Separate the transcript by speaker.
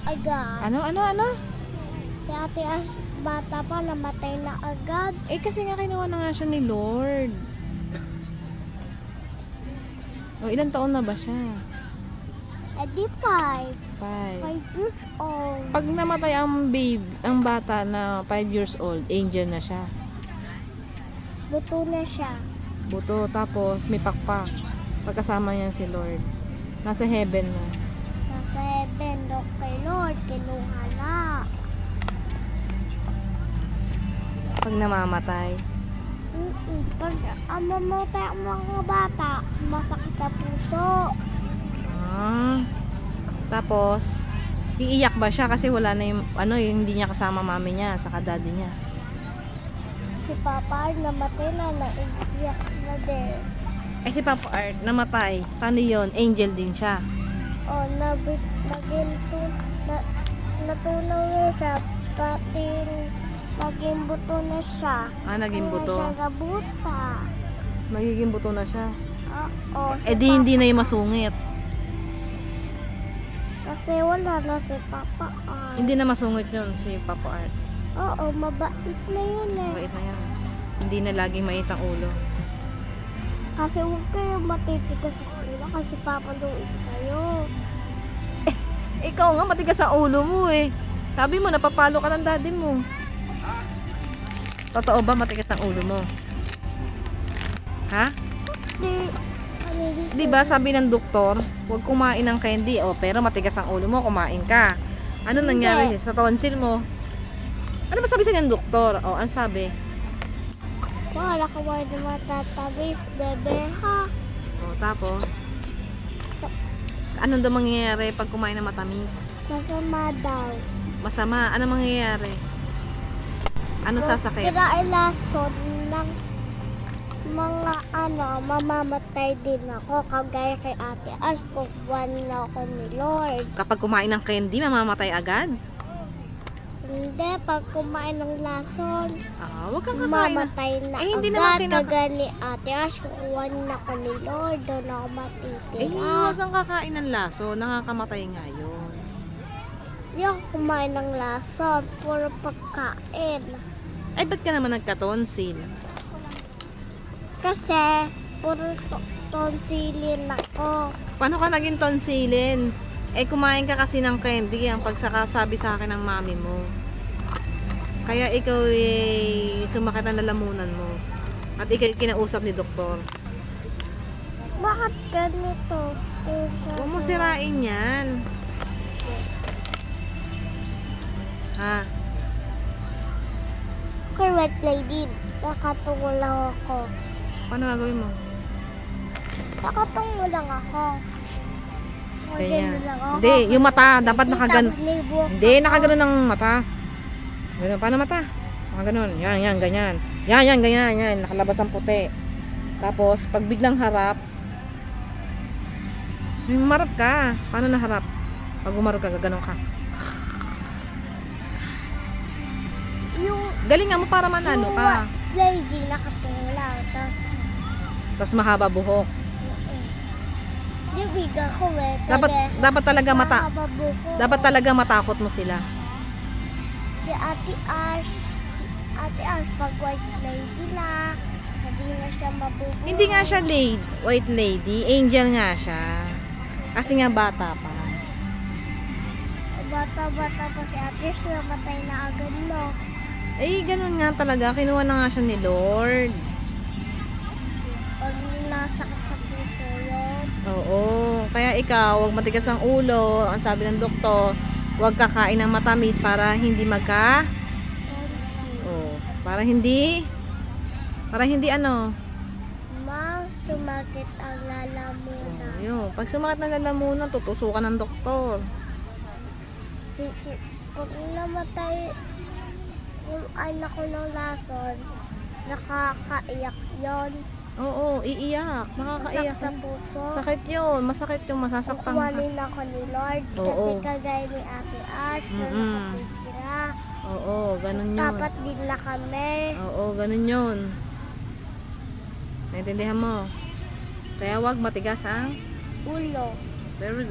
Speaker 1: agad.
Speaker 2: Ano?
Speaker 1: Si Ate Ash, bata pa, namatay na agad.
Speaker 2: Eh kasi nga kinuha na nga siya ni Lord. O ilang taon na ba siya?
Speaker 1: Eh di 5.
Speaker 2: 5.
Speaker 1: 5 years old.
Speaker 2: Pag namatay ang bata na 5 years old, angel na siya.
Speaker 1: Buto na siya.
Speaker 2: Buto, tapos may pakpak. Pagkasama niya si Lord. Nasa heaven na.
Speaker 1: Nasa heaven, doon kay Lord, kinuha na.
Speaker 2: Pag namamatay.
Speaker 1: Pag mamatay ang mga bata, masakit sa puso.
Speaker 2: Tapos, iiyak ba siya kasi wala na yung, hindi niya kasama mami niya, saka daddy niya.
Speaker 1: Si Papa namatay na, naiiyak na din.
Speaker 2: Eh si Papa Art, namatay. Paano yun? Angel din siya.
Speaker 1: O, natunaw na siya, pati naging buto na siya.
Speaker 2: Naging buto.
Speaker 1: Kaya siya nabuta.
Speaker 2: Magiging buto na siya.
Speaker 1: Oo,
Speaker 2: Eh di hindi na yung masungit.
Speaker 1: Kasi wala na si Papa Art.
Speaker 2: Hindi na masungit yun si Papa Art.
Speaker 1: Oo, mabait na yun eh.
Speaker 2: Mabait na yan. Hindi na laging mait ang ulo.
Speaker 1: Kasi huwag kayo matitigas sa ulo kasi papaluin kayo.
Speaker 2: Ikaw nga matigas ang ulo mo eh. Sabi mo napapalo ka ng daddy mo. Totoo ba matigas ang ulo mo? Ha? Di ba sabi ng doktor, huwag kumain ng candy pero matigas ang ulo mo, kumain ka. Ano nangyari sa tonsil mo? Ano ba sabi sa ng doktor? Ano sabi?
Speaker 1: Wala ka ba na matatabis, bebe ha?
Speaker 2: Tapos ano daw mangyayari pag kumain ng matamis?
Speaker 1: Masama daw.
Speaker 2: Masama? Ano mangyayari? Ano sasakit?
Speaker 1: Kinailason ng mga mamamatay din ako kagaya kay Ate Ash kung buwan na ako ni Lord.
Speaker 2: Kapag kumain ng candy, mamamatay agad?
Speaker 1: Hindi, pag kumain ng lason,
Speaker 2: Huwag kang kakain.
Speaker 1: mamatay na
Speaker 2: hindi
Speaker 1: agad.
Speaker 2: naman
Speaker 1: Kagaya ni Ate Ash, kung buwan na ako ni Lord, doon ako matitira.
Speaker 2: Huwag kang kakain ng laso, nakakamatay nga yun.
Speaker 1: Hindi ako kumain ng lason, puro pagkain.
Speaker 2: Ay, ba't ka naman nagka-tonsil?
Speaker 1: Kasi, puro tonsilin ako.
Speaker 2: Paano ka naging tonsilin? Kumain ka kasi ng candy, ang pagsakasabi sa akin ng mami mo. Kaya ikaw sumakit ang lalamunan mo. At ikaw kinausap ni doktor.
Speaker 1: Bakit ganito?
Speaker 2: Huwag mo sirain yan. Ha?
Speaker 1: Correct lady, nakatungo lang ako.
Speaker 2: Paano gagawin mo?
Speaker 1: Nakatungo lang ako.
Speaker 2: Ganyan.
Speaker 1: Lang ako.
Speaker 2: Hindi, yung mata, dapat nakaganon. Hindi,
Speaker 1: Hindi,
Speaker 2: nakaganon ng mata. Ganun, paano mata? Nakaganon. Yan, ganyan. Yan, ganyan, yan. Nakalabas ang puti. Tapos, pag biglang harap, humarap ka. Paano naharap? Pag umarap ka, gaganon ka. Galingan mo para manalo ka.
Speaker 1: Lady, nakatungo lang.
Speaker 2: Tapos mahaba buhok.
Speaker 1: Yung biga ko
Speaker 2: Dapat talaga dapat talaga matakot mo sila.
Speaker 1: Si Ate Ash, pag white lady na, hindi na siya mabubuo.
Speaker 2: Hindi nga siya white lady, angel nga siya. Kasi nga bata pa.
Speaker 1: Bata-bata pa si Ate Ash, namatay na agad, no?
Speaker 2: Ganun nga talaga. Kinuha na nga siya ni Lord.
Speaker 1: Pag nasakit sa puso yun.
Speaker 2: Oo. Kaya ikaw, huwag matigas ang ulo. Ang sabi ng doktor, huwag kakain ng matamis para hindi para hindi ano.
Speaker 1: Sumakit ang lalamunan.
Speaker 2: Yun. Pag sumakit ng lalamunan, tutusukan ng doktor.
Speaker 1: Pag namatay anak ko ng lason, nakakaiyak yon.
Speaker 2: Oo, iiyak. Nakakaiyak.
Speaker 1: Masakit sa puso.
Speaker 2: Sakit yun. Masakit yung masasaktan ka.
Speaker 1: Kukuhanin ako ni Lord.
Speaker 2: Oo.
Speaker 1: Kasi kagaya ni Ate Ash, na nakapitira.
Speaker 2: Oo, ganun yun.
Speaker 1: Dapat din na kami.
Speaker 2: Oo, ganun yun. Naintindihan mo? Kaya wag matigas ang
Speaker 1: Ulo.
Speaker 2: very good.